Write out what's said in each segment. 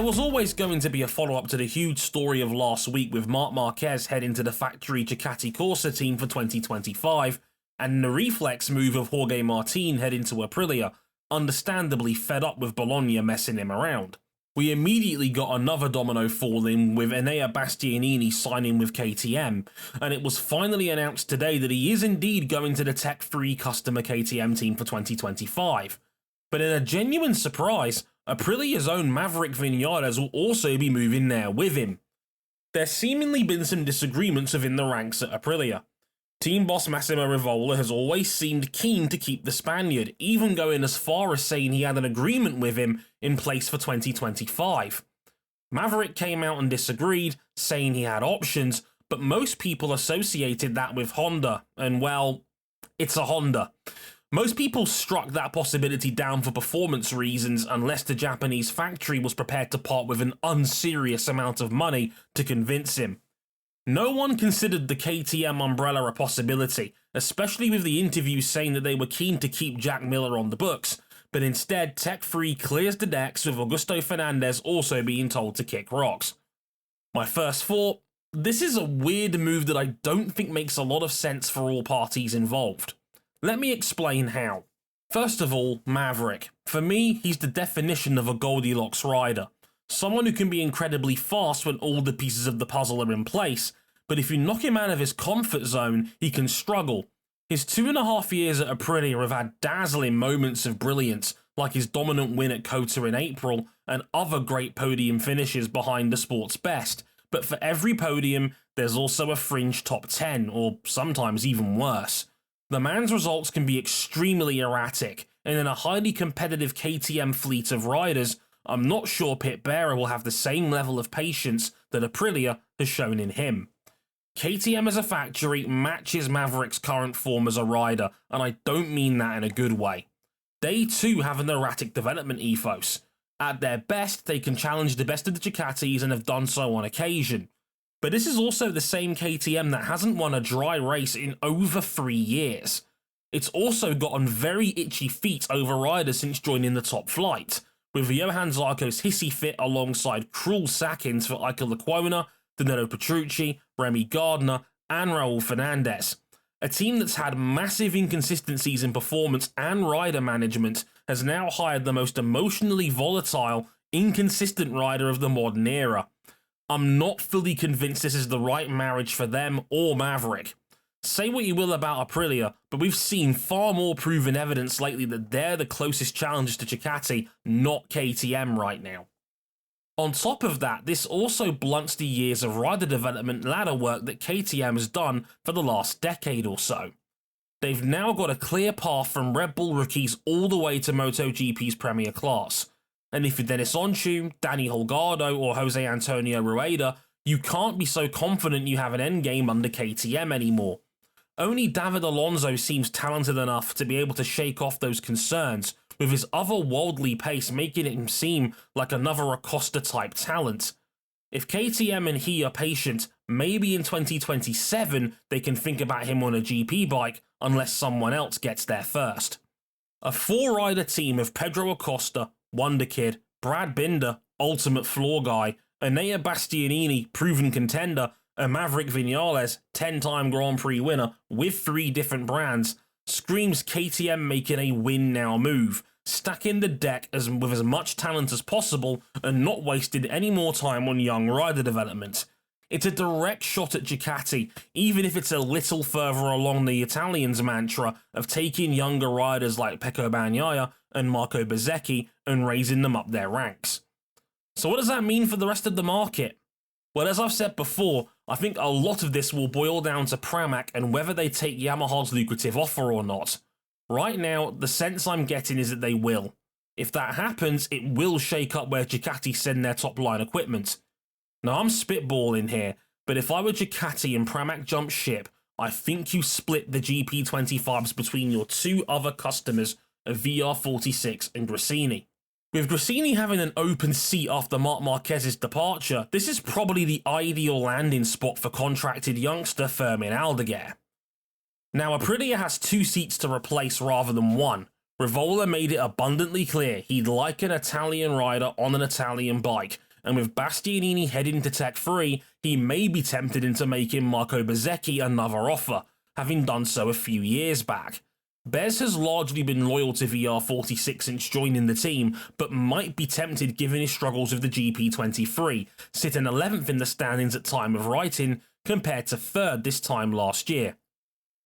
There was always going to be a follow-up to the huge story of last week with Marc Marquez heading to the factory Ducati Corsa team for 2025, and the reflex move of Jorge Martin heading to Aprilia, understandably fed up with Bologna messing him around. We immediately got another domino falling with Enea Bastianini signing with KTM, and it was finally announced today that he is indeed going to the tech-free customer KTM team for 2025. But in a genuine surprise, Aprilia's own Maverick Vinales will also be moving there with him. There's seemingly been some disagreements within the ranks at Aprilia. Team boss Massimo Rivola has always seemed keen to keep the Spaniard, even going as far as saying he had an agreement with him in place for 2025. Maverick came out and disagreed, saying he had options, but most people associated that with Honda, and well, it's a Honda. Most people struck that possibility down for performance reasons unless the Japanese factory was prepared to part with an unserious amount of money to convince him. No one considered the KTM umbrella a possibility, especially with the interviews saying that they were keen to keep Jack Miller on the books, but instead Tech Free clears the decks with Augusto Fernandez also being told to kick rocks. My first thought, this is a weird move that I don't think makes a lot of sense for all parties involved. Let me explain how. First of all, Maverick. For me, he's the definition of a Goldilocks rider. Someone who can be incredibly fast when all the pieces of the puzzle are in place, but if you knock him out of his comfort zone, he can struggle. His 2.5 years at Aprilia have had dazzling moments of brilliance, like his dominant win at COTA in April, and other great podium finishes behind the sport's best, but for every podium, there's also a fringe top 10, or sometimes even worse. The man's results can be extremely erratic, and in a highly competitive KTM fleet of riders, I'm not sure Pit Bearer will have the same level of patience that Aprilia has shown in him. KTM as a factory matches Maverick's current form as a rider, and I don't mean that in a good way. They too have an erratic development ethos. At their best, they can challenge the best of the Ducatis and have done so on occasion. But this is also the same KTM that hasn't won a dry race in over 3 years. It's also gotten very itchy feet over riders since joining the top flight, with Johan Zarco's hissy fit alongside cruel sackings for Iker Lecuona, Danilo Petrucci, Remy Gardner, and Raul Fernandez. A team that's had massive inconsistencies in performance and rider management has now hired the most emotionally volatile, inconsistent rider of the modern era. I'm not fully convinced this is the right marriage for them or Maverick. Say what you will about Aprilia, but we've seen far more proven evidence lately that they're the closest challengers to Ducati, not KTM right now. On top of that, this also blunts the years of rider development ladder work that KTM has done for the last decade or so. They've now got a clear path from Red Bull rookies all the way to MotoGP's Premier Class. And if you're Dennis Onchu, Danny Holgado, or Jose Antonio Rueda, you can't be so confident you have an endgame under KTM anymore. Only David Alonso seems talented enough to be able to shake off those concerns, with his otherworldly pace making him seem like another Acosta-type talent. If KTM and he are patient, maybe in 2027 they can think about him on a GP bike, unless someone else gets there first. A 4-rider team of Pedro Acosta, Wonder Kid, Brad Binder, ultimate floor guy, Enea Bastianini, proven contender, and Maverick Vinales, 10-time Grand Prix winner, with 3 different brands, screams KTM making a win-now move, stacking the deck with as much talent as possible and not wasting any more time on young rider development. It's a direct shot at Ducati, even if it's a little further along the Italians' mantra of taking younger riders like Pecco Bagnaia and Marco Bezzecchi and raising them up their ranks. So what does that mean for the rest of the market? Well, as I've said before, I think a lot of this will boil down to Pramac and whether they take Yamaha's lucrative offer or not. Right now, the sense I'm getting is that they will. If that happens, it will shake up where Ducati send their top-line equipment. Now, I'm spitballing here, but if I were Ducati and Pramac jump ship, I think you split the GP25s between your 2 other customers of VR46 and Gresini. With Gresini having an open seat after Marc Marquez's departure, this is probably the ideal landing spot for contracted youngster Fermin Aldeguer. Now, Aprilia has 2 seats to replace rather than 1. Rivola made it abundantly clear he'd like an Italian rider on an Italian bike, and with Bastianini heading to Tech 3, he may be tempted into making Marco Bezzecchi another offer, having done so a few years back. Bez has largely been loyal to VR46 since joining the team, but might be tempted given his struggles with the GP23, sitting 11th in the standings at time of writing, compared to 3rd this time last year.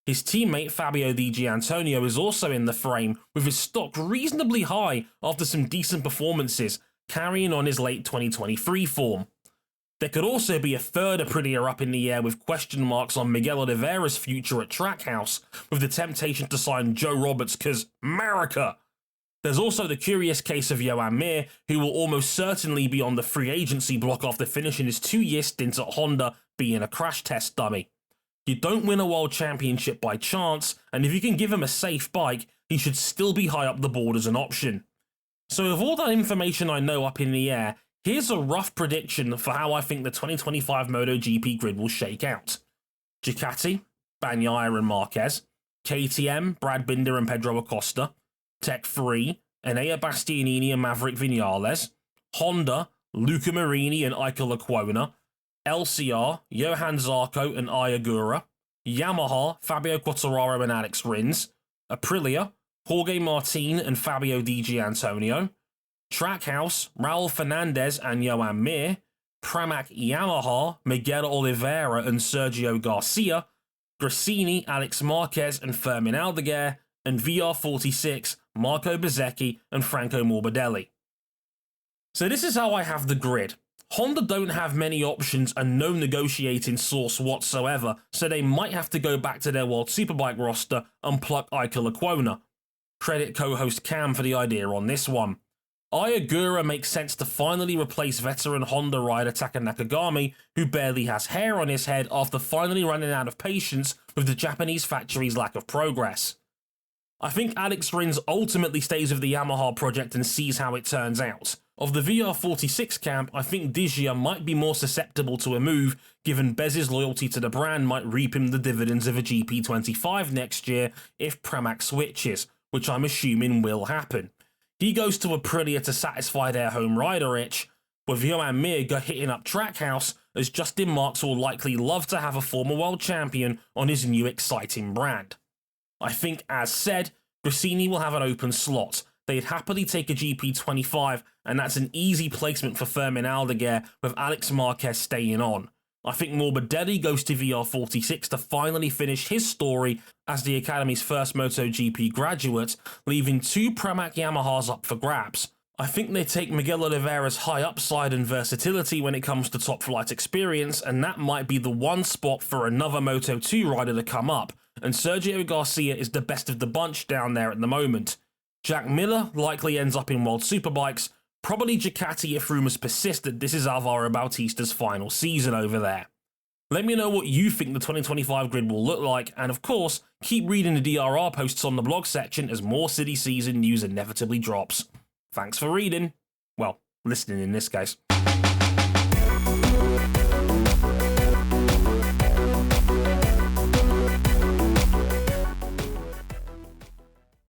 His teammate Fabio Di Giannantonio is also in the frame, with his stock reasonably high after some decent performances, carrying on his late 2023 form. There could also be a third Aprilia up in the air with question marks on Miguel Oliveira's future at Trackhouse, with the temptation to sign Joe Roberts cause America. There's also the curious case of Joan Mir, who will almost certainly be on the free agency block after finishing his 2-year stint at Honda being a crash test dummy. You don't win a world championship by chance, and if you can give him a safe bike, he should still be high up the board as an option. So with all that information I know up in the air, here's a rough prediction for how I think the 2025 MotoGP grid will shake out. Ducati, Bagnaia and Marquez. KTM, Brad Binder and Pedro Acosta. Tech 3, Enea Bastianini and Maverick Vinales. Honda, Luca Marini and Iker Lecuona. LCR, Johan Zarco and Ayagura. Yamaha, Fabio Quartararo and Alex Rins. Aprilia, Jorge Martin and Fabio Di Giannantonio. Trackhouse, Raul Fernandez and Joan Mir. Pramac Yamaha, Miguel Oliveira and Sergio Garcia. Gresini, Alex Marquez and Fermin Aldeguer. And VR46, Marco Bezzecchi and Franco Morbidelli. So this is how I have the grid. Honda don't have many options and no negotiating source whatsoever, so they might have to go back to their World Superbike roster and pluck Iker Lecuona. Credit co-host Cam for the idea on this one. Ayagura makes sense to finally replace veteran Honda rider Taka Nakagami, who barely has hair on his head after finally running out of patience with the Japanese factory's lack of progress. I think Alex Rins ultimately stays with the Yamaha project and sees how it turns out. Of the VR46 camp, I think Digia might be more susceptible to a move, given Bez's loyalty to the brand might reap him the dividends of a GP25 next year if Pramac switches, which I'm assuming will happen. He goes to Aprilia to satisfy their home rider itch, with Joan Mir hitting up Trackhouse, as Justin Marks will likely love to have a former world champion on his new exciting brand. I think, as said, Gresini will have an open slot. They'd happily take a GP25, and that's an easy placement for Fermin Aldeguer with Alex Marquez staying on. I think Morbidelli goes to VR46 to finally finish his story as the Academy's first MotoGP graduate, leaving 2 Pramac Yamahas up for grabs. I think they take Miguel Oliveira's high upside and versatility when it comes to top flight experience, and that might be the one spot for another Moto2 rider to come up, and Sergio Garcia is the best of the bunch down there at the moment. Jack Miller likely ends up in World Superbikes, probably Ducati if rumours persist that this is Alvaro Bautista's final season over there. Let me know what you think the 2025 grid will look like, and of course, keep reading the DRR posts on the blog section as more silly season news inevitably drops. Thanks for reading. Well, listening in this case.